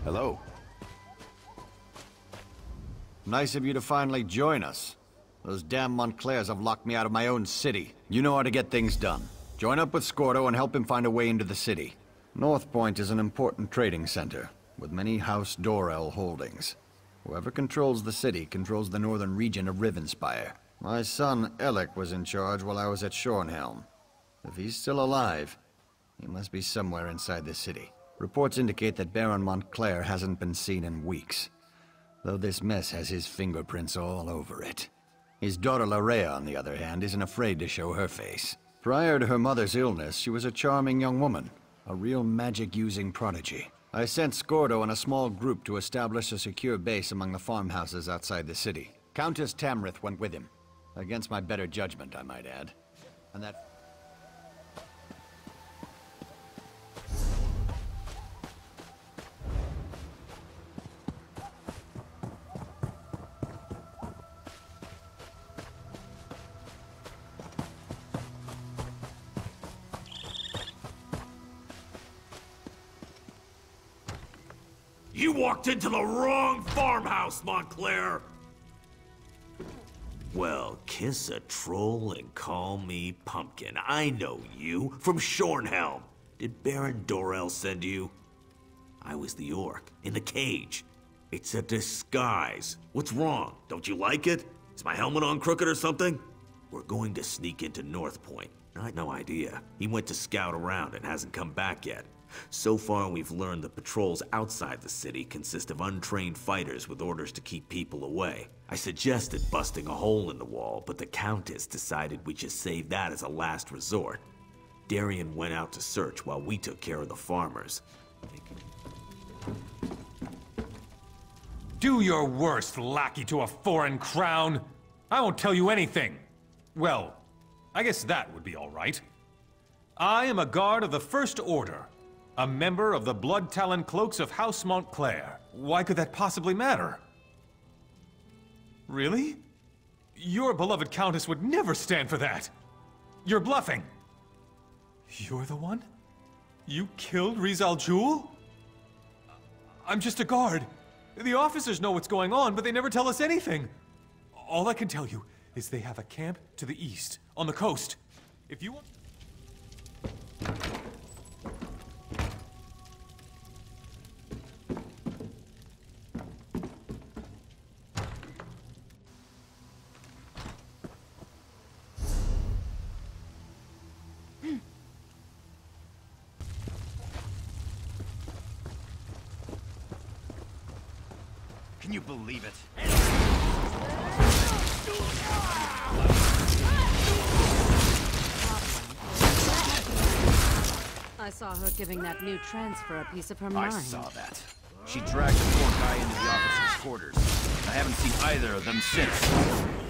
Hello. Nice of you to finally join us. Those damn Montclairs have locked me out of my own city. You know how to get things done. Join up with Scordo and help him find a way into the city. Northpoint is an important trading center, with many House Dorel holdings. Whoever controls the city controls the northern region of Rivenspire. My son, Alec, was in charge while I was at Shornhelm. If he's still alive, he must be somewhere inside the city. Reports indicate that Baron Montclair hasn't been seen in weeks, though this mess has his fingerprints all over it. His daughter Laria, on the other hand, isn't afraid to show her face. Prior to her mother's illness, she was a charming young woman, a real magic-using prodigy. I sent Scordo and a small group to establish a secure base among the farmhouses outside the city. Countess Tamrith went with him. Against my better judgment, I might add. And that... You walked into the wrong farmhouse, Montclair! Well, kiss a troll and call me Pumpkin. I know you, from Shornhelm. Did Baron Dorel send you? I was the orc, in the cage. It's a disguise. What's wrong? Don't you like it? Is my helmet on crooked or something? We're going to sneak into Northpoint. I had no idea. He went to scout around and hasn't come back yet. So far, we've learned the patrols outside the city consist of untrained fighters with orders to keep people away. I suggested busting a hole in the wall, but the Countess decided we should save that as a last resort. Darian went out to search while we took care of the farmers. Do your worst, lackey to a foreign crown. I won't tell you anything. Well, I guess that would be all right. I am a guard of the First Order. A member of the Blood Talon Cloaks of House Montclair. Why could that possibly matter? Really? Your beloved Countess would never stand for that. You're bluffing. You're the one? You killed Rizal Jul? I'm just a guard. The officers know what's going on, but they never tell us anything. All I can tell you is they have a camp to the east, on the coast. If you want... Can you believe it? I saw her giving that new transfer a piece of her mind. I saw that. She dragged the poor guy into the officer's quarters. I haven't seen either of them since.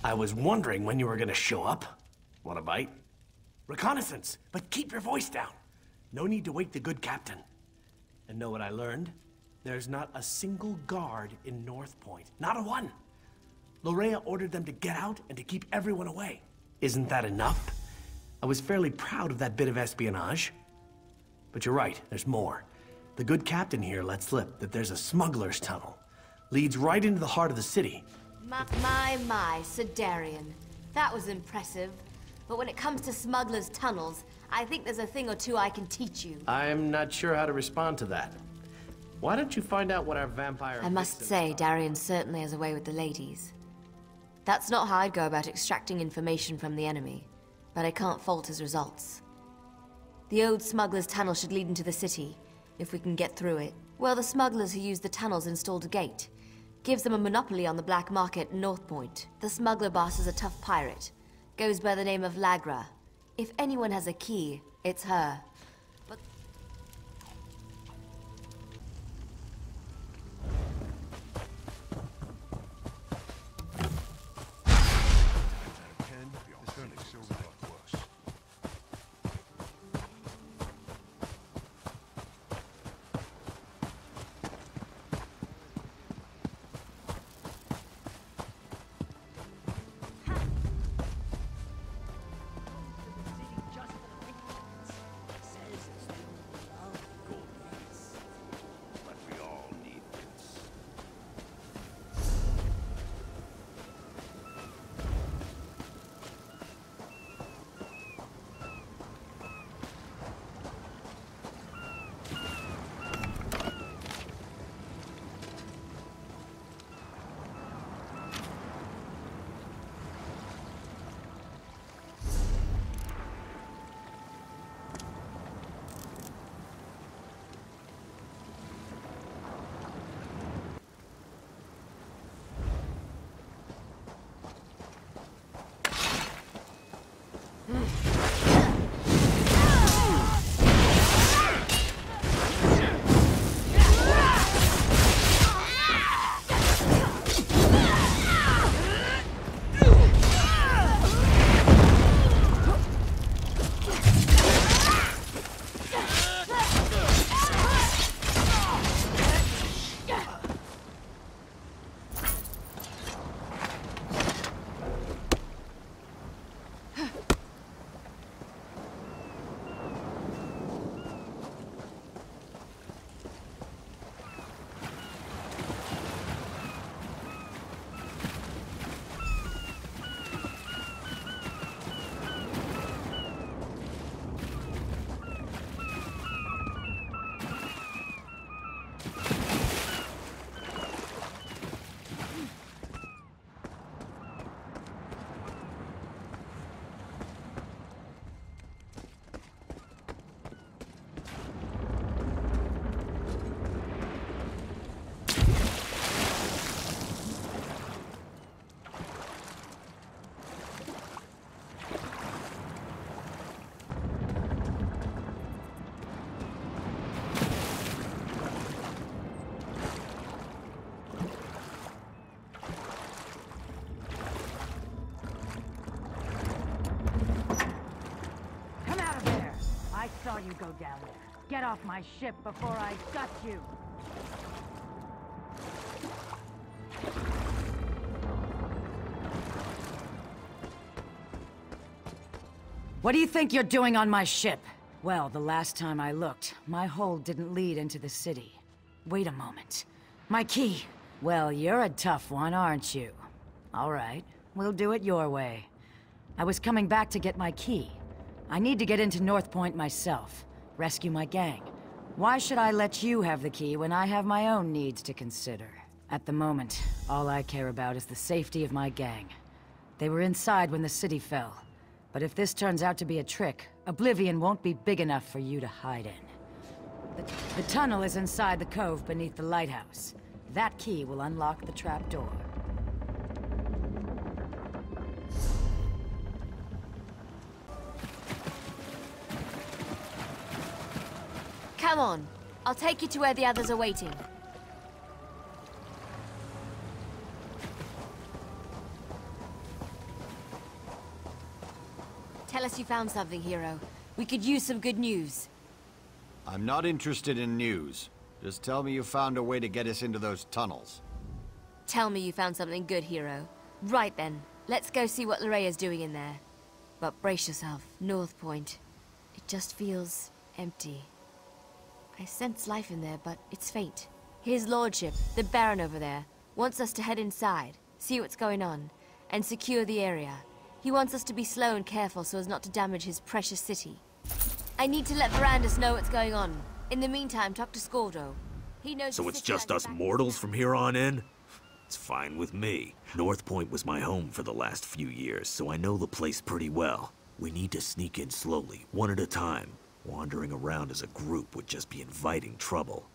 I was wondering when you were gonna show up. Want a bite? Reconnaissance, but keep your voice down. No need to wake the good captain. And know what I learned? There's not a single guard in Northpoint. Not a one. Laria ordered them to get out and to keep everyone away. Isn't that enough? I was fairly proud of that bit of espionage. But you're right, there's more. The good captain here let slip that there's a smuggler's tunnel. Leads right into the heart of the city. My, Sedarian. That was impressive. But when it comes to smugglers' tunnels, I think there's a thing or two I can teach you. I'm not sure how to respond to that. Why don't you find out what our vampire... I must say, Darian certainly has a way with the ladies. That's not how I'd go about extracting information from the enemy, but I can't fault his results. The old smuggler's tunnel should lead into the city, if we can get through it. Well, the smugglers who used the tunnels installed a gate. Gives them a monopoly on the black market in Northpoint. The smuggler boss is a tough pirate. Goes by the name of Laria. If anyone has a key, it's her. But... saw you go down there. Get off my ship before I gut you. What do you think you're doing on my ship? Well, the last time I looked, my hold didn't lead into the city. Wait a moment. My key! Well, you're a tough one, aren't you? All right, we'll do it your way. I was coming back to get my key. I need to get into Northpoint myself, rescue my gang. Why should I let you have the key when I have my own needs to consider? At the moment, all I care about is the safety of my gang. They were inside when the city fell. But if this turns out to be a trick, Oblivion won't be big enough for you to hide in. The tunnel is inside the cove beneath the lighthouse. That key will unlock the trapdoor. Come on. I'll take you to where the others are waiting. Tell us you found something, hero. We could use some good news. I'm not interested in news. Just tell me you found a way to get us into those tunnels. Tell me you found something good, hero. Right then, let's go see what Laria's doing in there. But brace yourself, Northpoint. It just feels empty. I sense life in there, but it's faint. His lordship, the Baron over there, wants us to head inside, see what's going on, and secure the area. He wants us to be slow and careful so as not to damage his precious city. I need to let Verandus know what's going on. In the meantime, talk to Scordo. He knows. So it's just us mortals from here on in? It's fine with me. Northpoint was my home for the last few years, so I know the place pretty well. We need to sneak in slowly, one at a time. Wandering around as a group would just be inviting trouble.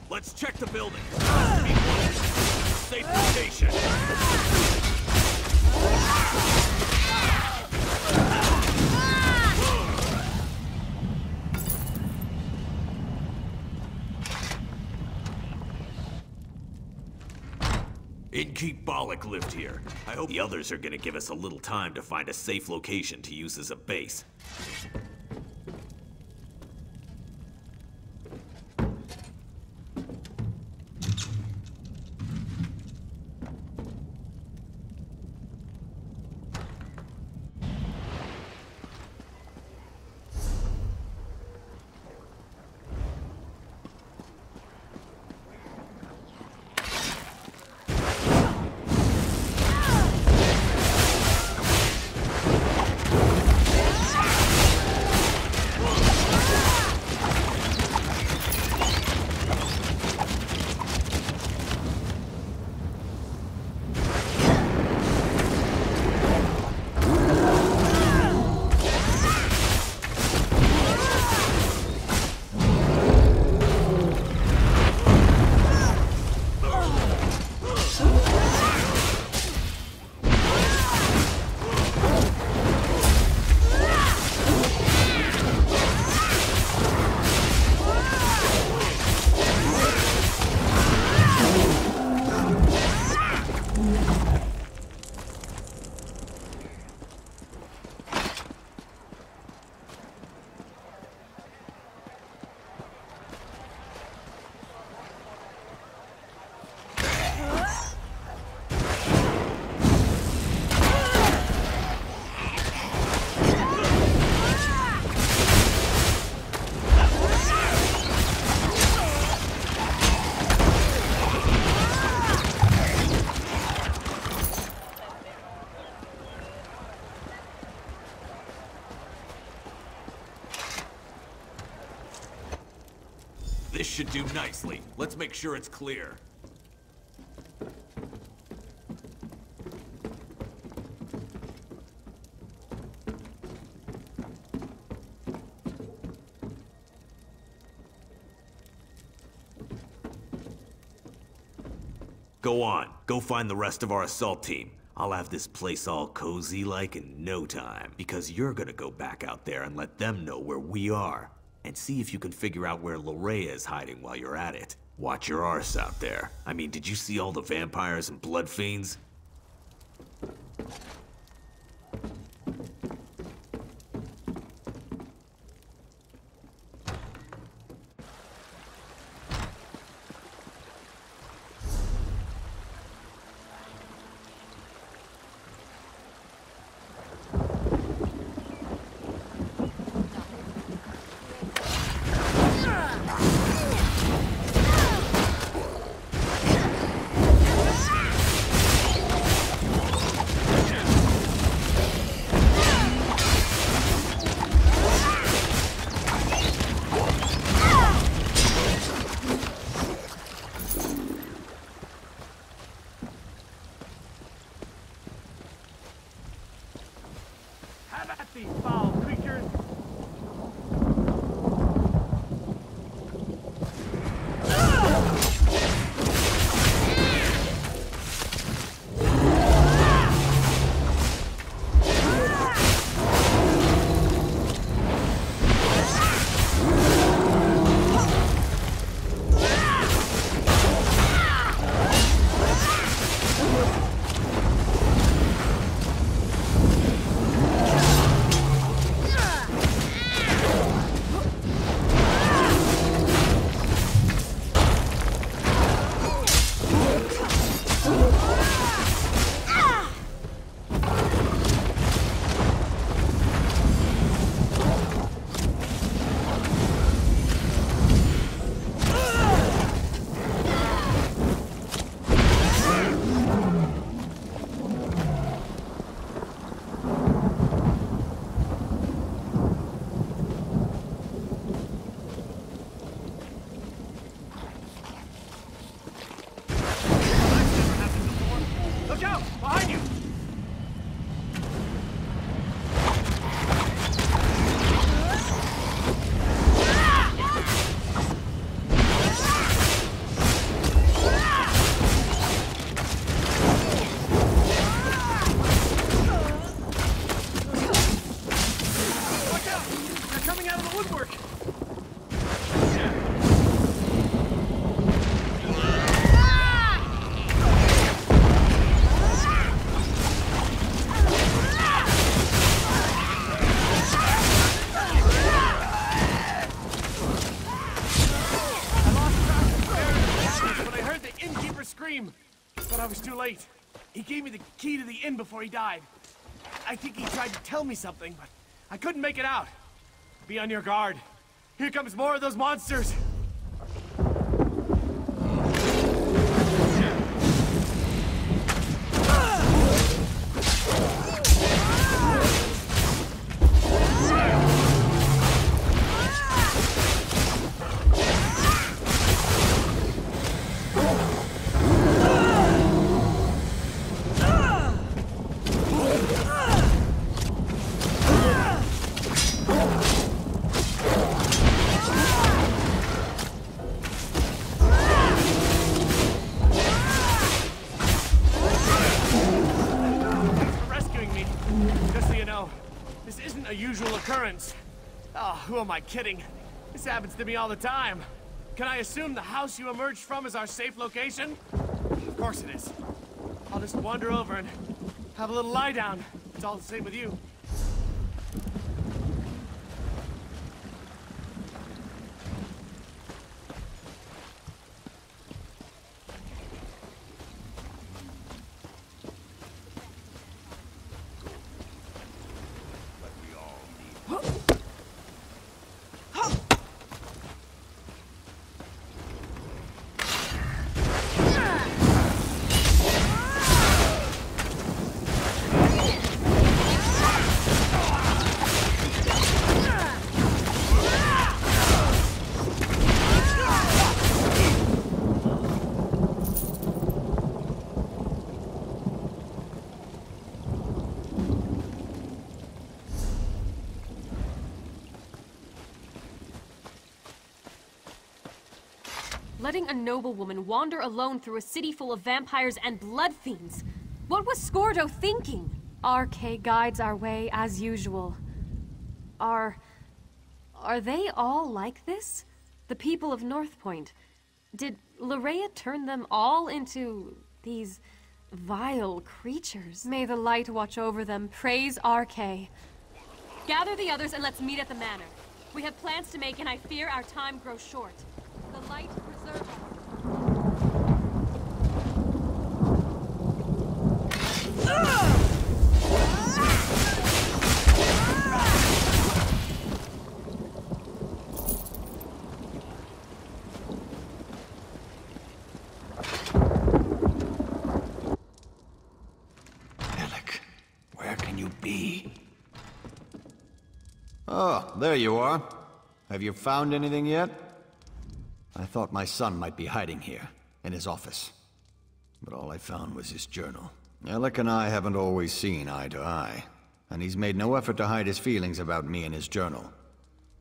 Let's check the building. Safe location. Innkeep Bollock lived here. I hope the others are gonna give us a little time to find a safe location to use as a base. should do nicely. Let's make sure it's clear. Go on. Go find the rest of our assault team. I'll have this place all cozy like in no time, because you're gonna go back out there and let them know where we are. And see if you can figure out where Laria is hiding while you're at it. Watch your arse out there. I mean, did you see all the vampires and bloodfiends? But I was too late. He gave me the key to the inn before he died. I think he tried to tell me something, but I couldn't make it out. Be on your guard. Here comes more of those monsters. Occurrence. Oh, who am I kidding? This happens to me all the time. Can I assume the house you emerged from is our safe location? Of course it is. I'll just wander over and have a little lie down. It's all the same with you. letting a noblewoman wander alone through a city full of vampires and bloodfiends. What was Scordo thinking? RK guides our way as usual. Are they all like this? The people of Northpoint? Did Laria turn them all into these vile creatures? May the light watch over them. Praise RK. Gather the others and let's meet at the manor. We have plans to make and I fear our time grows short. The light preserve us. Oh, there you are. Have you found anything yet? I thought my son might be hiding here, in his office. But all I found was his journal. Alec and I haven't always seen eye to eye, and he's made no effort to hide his feelings about me in his journal.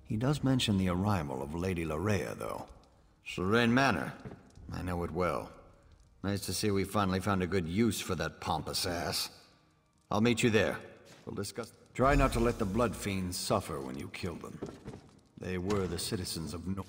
He does mention the arrival of Lady Laria, though. Serene Manor. I know it well. Nice to see we finally found a good use for that pompous ass. I'll meet you there. We'll discuss... Try not to let the bloodfiends suffer when you kill them. They were the citizens of North.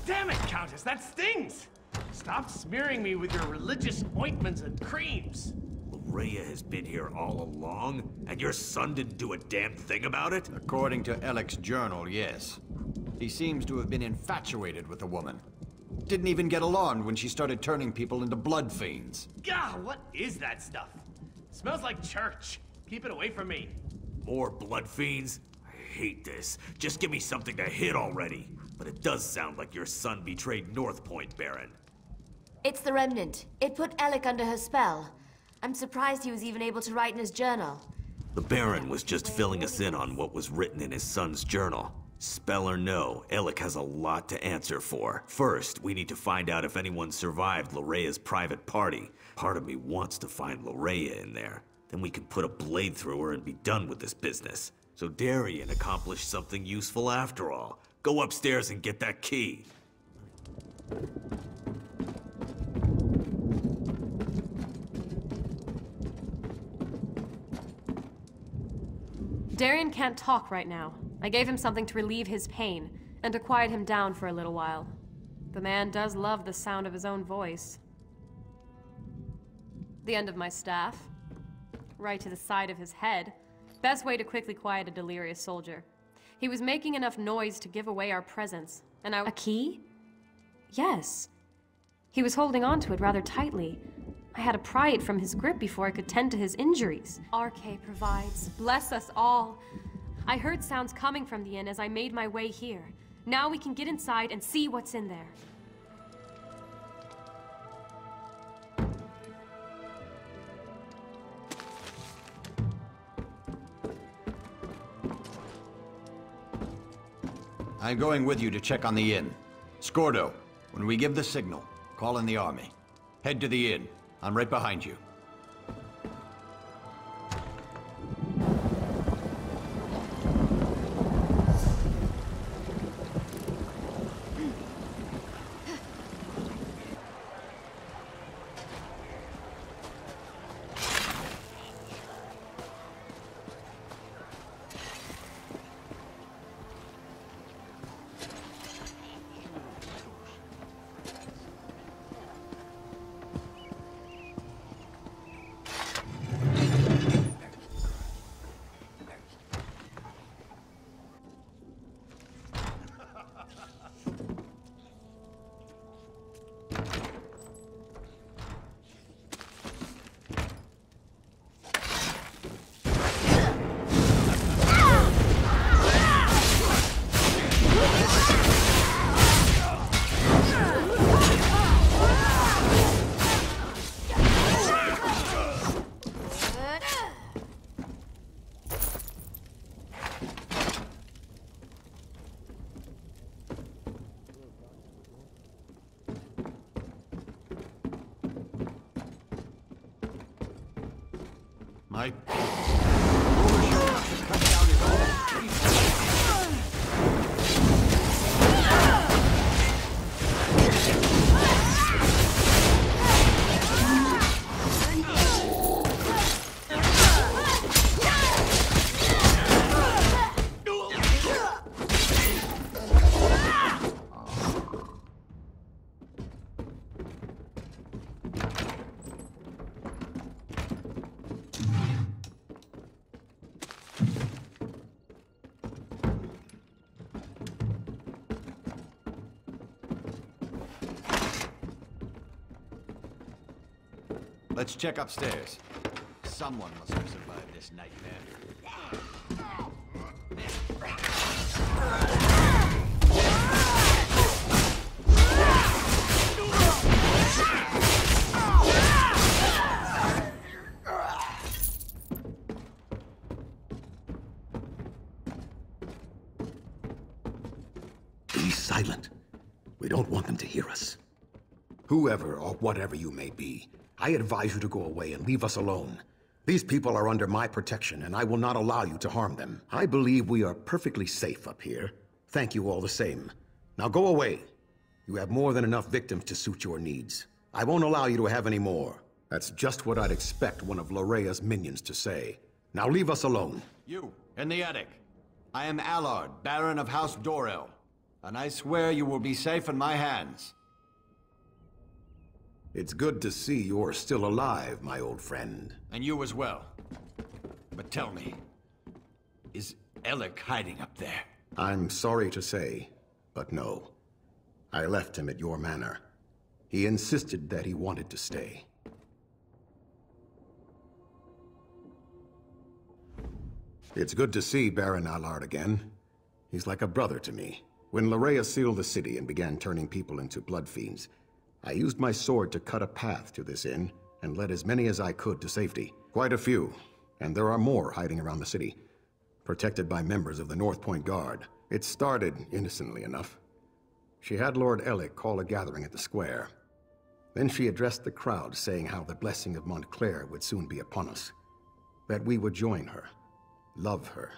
Damn it, Countess, that stings! Stop smearing me with your religious ointments and creams. Laria has been here all along, and your son didn't do a damn thing about it? According to Alec's journal, yes. He seems to have been infatuated with the woman. Didn't even get alarmed when she started turning people into blood fiends. God, what is that stuff? Smells like church. Keep it away from me. More blood fiends? I hate this. Just give me something to hit already. But it does sound like your son betrayed Northpoint, Baron. It's the Remnant. It put Alec under her spell. I'm surprised he was even able to write in his journal. The Baron was just filling us in on what was written in his son's journal. Spell or no, Alec has a lot to answer for. First, we need to find out if anyone survived Laria's private party. Part of me wants to find Laria in there. Then we can put a blade through her and be done with this business. So Darien accomplished something useful after all. Go upstairs and get that key. Darien can't talk right now. I gave him something to relieve his pain, and to quiet him down for a little while. The man does love the sound of his own voice. The end of my staff. Right to the side of his head. Best way to quickly quiet a delirious soldier. He was making enough noise to give away our presence, and A key? Yes. He was holding on to it rather tightly. I had to pry it from his grip before I could tend to his injuries. RK provides. Bless us all. I heard sounds coming from the inn as I made my way here. Now we can get inside and see what's in there. I'm going with you to check on the inn. Scordo, when we give the signal, call in the army. Head to the inn. I'm right behind you. Let's check upstairs. Someone must have survived this nightmare. Be silent. We don't want them to hear us. Whoever or whatever you may be, I advise you to go away and leave us alone. These people are under my protection, and I will not allow you to harm them. I believe we are perfectly safe up here. Thank you all the same. Now go away. You have more than enough victims to suit your needs. I won't allow you to have any more. That's just what I'd expect one of Laria's minions to say. Now leave us alone. You, in the attic. I am Allard, Baron of House Dorel, and I swear you will be safe in my hands. It's good to see you're still alive, my old friend. And you as well. But tell me, is Alec hiding up there? I'm sorry to say, but no. I left him at your manor. He insisted that he wanted to stay. It's good to see Baron Allard again. He's like a brother to me. When Laria sealed the city and began turning people into bloodfiends, I used my sword to cut a path to this inn and led as many as I could to safety. Quite a few, and there are more hiding around the city, protected by members of the Northpoint Guard. It started innocently enough. She had Lord Alec call a gathering at the square. Then she addressed the crowd, saying how the blessing of Montclair would soon be upon us. That we would join her, love her.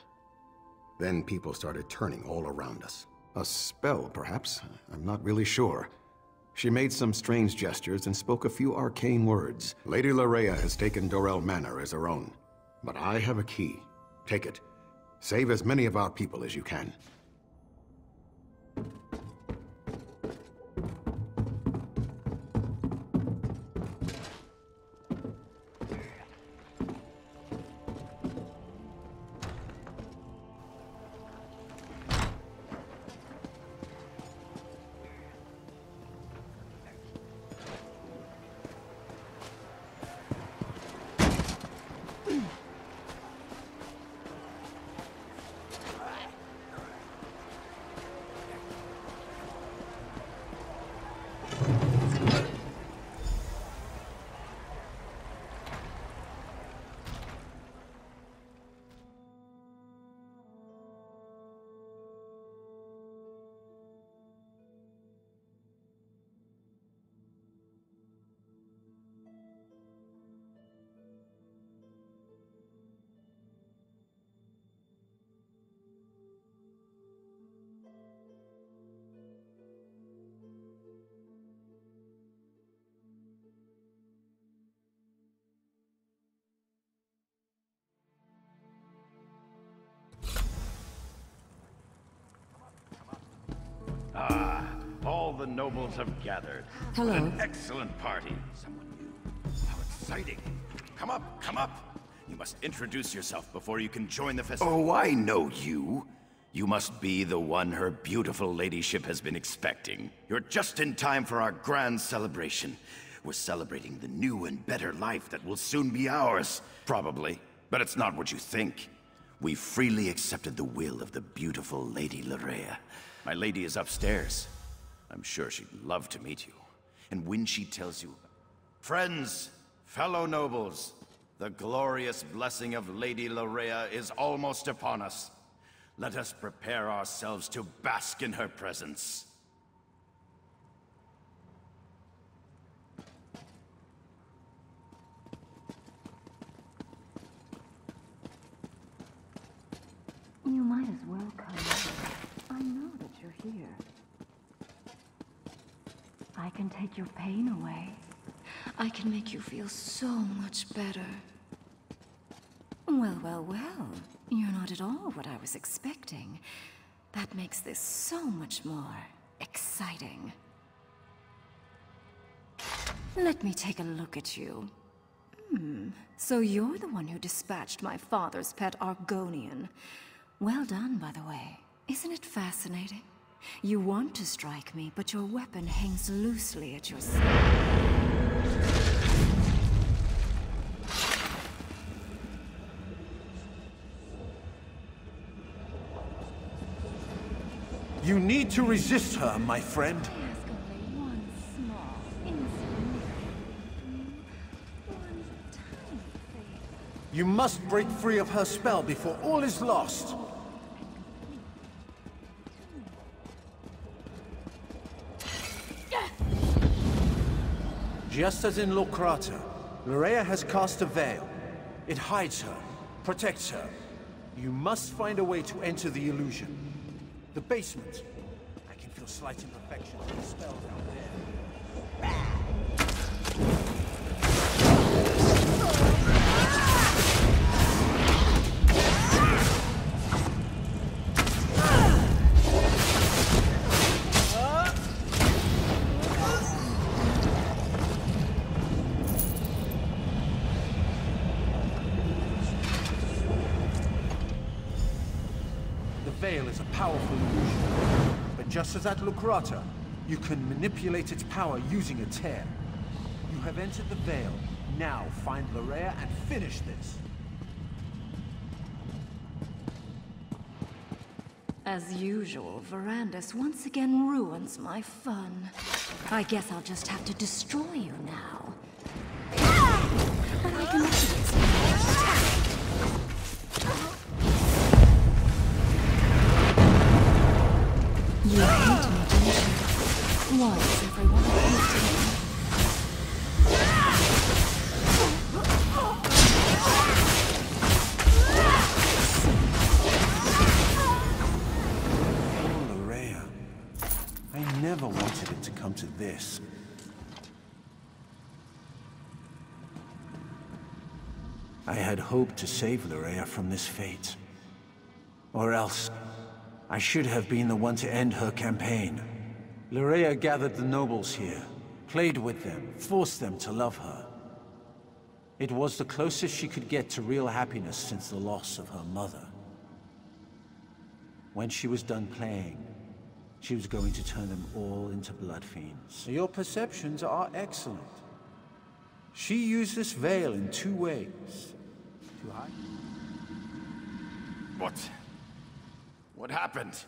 Then people started turning all around us. A spell, perhaps? I'm not really sure. She made some strange gestures and spoke a few arcane words. Lady Laria has taken Dorel Manor as her own. But I have a key. Take it. Save as many of our people as you can. All the nobles have gathered. Hello. What an excellent party. Someone new. How exciting. Come up, come up. You must introduce yourself before you can join the festival. Oh, I know you. You must be the one her beautiful ladyship has been expecting. You're just in time for our grand celebration. We're celebrating the new and better life that will soon be ours. Probably, but it's not what you think. We freely accepted the will of the beautiful Lady Laria. My lady is upstairs. I'm sure she'd love to meet you. And when she tells you... Friends, fellow nobles, the glorious blessing of Lady Laria is almost upon us. Let us prepare ourselves to bask in her presence. You might as well come in. I know that you're here. I can take your pain away. I can make you feel so much better. Well, well, well. You're not at all what I was expecting. That makes this so much more exciting. Let me take a look at you. So you're the one who dispatched my father's pet Argonian. Well done, by the way. Isn't it fascinating? You want to strike me, but your weapon hangs loosely at your side. You need to resist her, my friend. You must break free of her spell before all is lost. Just as in Locrata, Laria has cast a veil. It hides her, protects her. You must find a way to enter the illusion. The basement. I can feel slight imperfections in the spell down there. The veil is a powerful illusion, but just as at Locrata, you can manipulate its power using a tear. You have entered the veil. Now find Laria and finish this. As usual, Verandis once again ruins my fun. I guess I'll just have to destroy you now. But I can You hate me, don't you? Why does everyone hate me? Oh, Laria. I never wanted it to come to this. I had hoped to save Laria from this fate. Or else, I should have been the one to end her campaign. Laria gathered the nobles here, played with them, forced them to love her. It was the closest she could get to real happiness since the loss of her mother. When she was done playing, she was going to turn them all into bloodfiends. Your perceptions are excellent. She used this veil in two ways. To hide. What happened?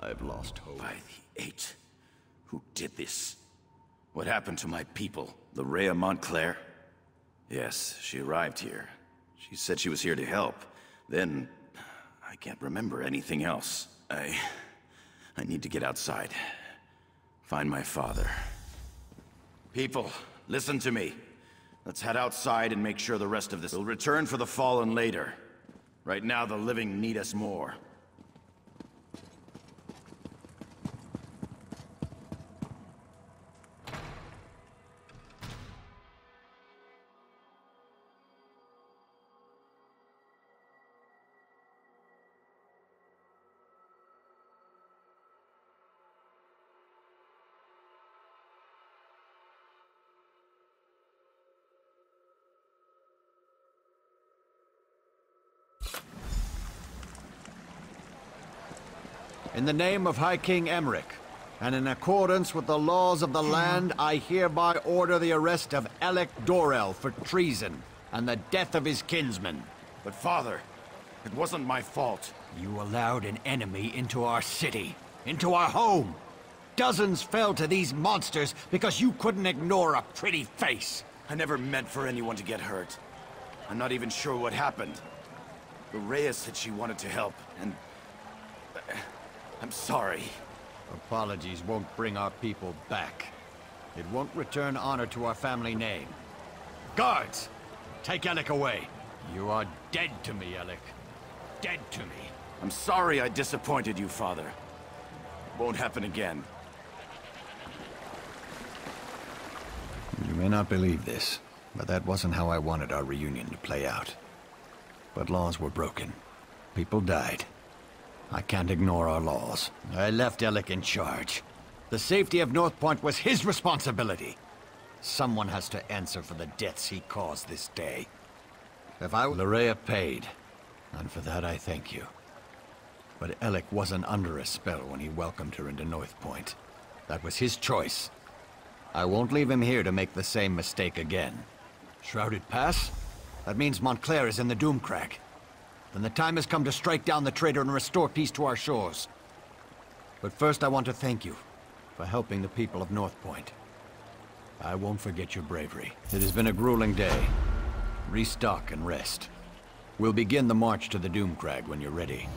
I've lost hope. By the Eight. Who did this? What happened to my people? Laria Montclair? Yes, she arrived here. She said she was here to help. Then, I can't remember anything else. I need to get outside. Find my father. People, listen to me. Let's head outside and make sure the rest of this will return for the fallen later. Right now, the living need us more. In the name of High King Emmerich, and in accordance with the laws of the land, I hereby order the arrest of Alec Dorel for treason, and the death of his kinsman. But father, it wasn't my fault. You allowed an enemy into our city, into our home. Dozens fell to these monsters because you couldn't ignore a pretty face. I never meant for anyone to get hurt. I'm not even sure what happened. Laria said she wanted to help, and... I'm sorry. Apologies won't bring our people back. It won't return honor to our family name. Guards! Take Alec away. You are dead to me, Alec. Dead to me. I'm sorry I disappointed you, father. It won't happen again. You may not believe this, but that wasn't how I wanted our reunion to play out. But laws were broken. People died. I can't ignore our laws. I left Alec in charge. The safety of Northpoint was his responsibility. Someone has to answer for the deaths he caused this day. If I... Laria paid, and for that I thank you. But Alec wasn't under a spell when he welcomed her into Northpoint. That was his choice. I won't leave him here to make the same mistake again. Shrouded Pass? That means Montclair is in the Doomcrack. then the time has come to strike down the traitor and restore peace to our shores. But first I want to thank you for helping the people of Northpoint. I won't forget your bravery. It has been a grueling day. Restock and rest. We'll begin the march to the Doomcrag when you're ready.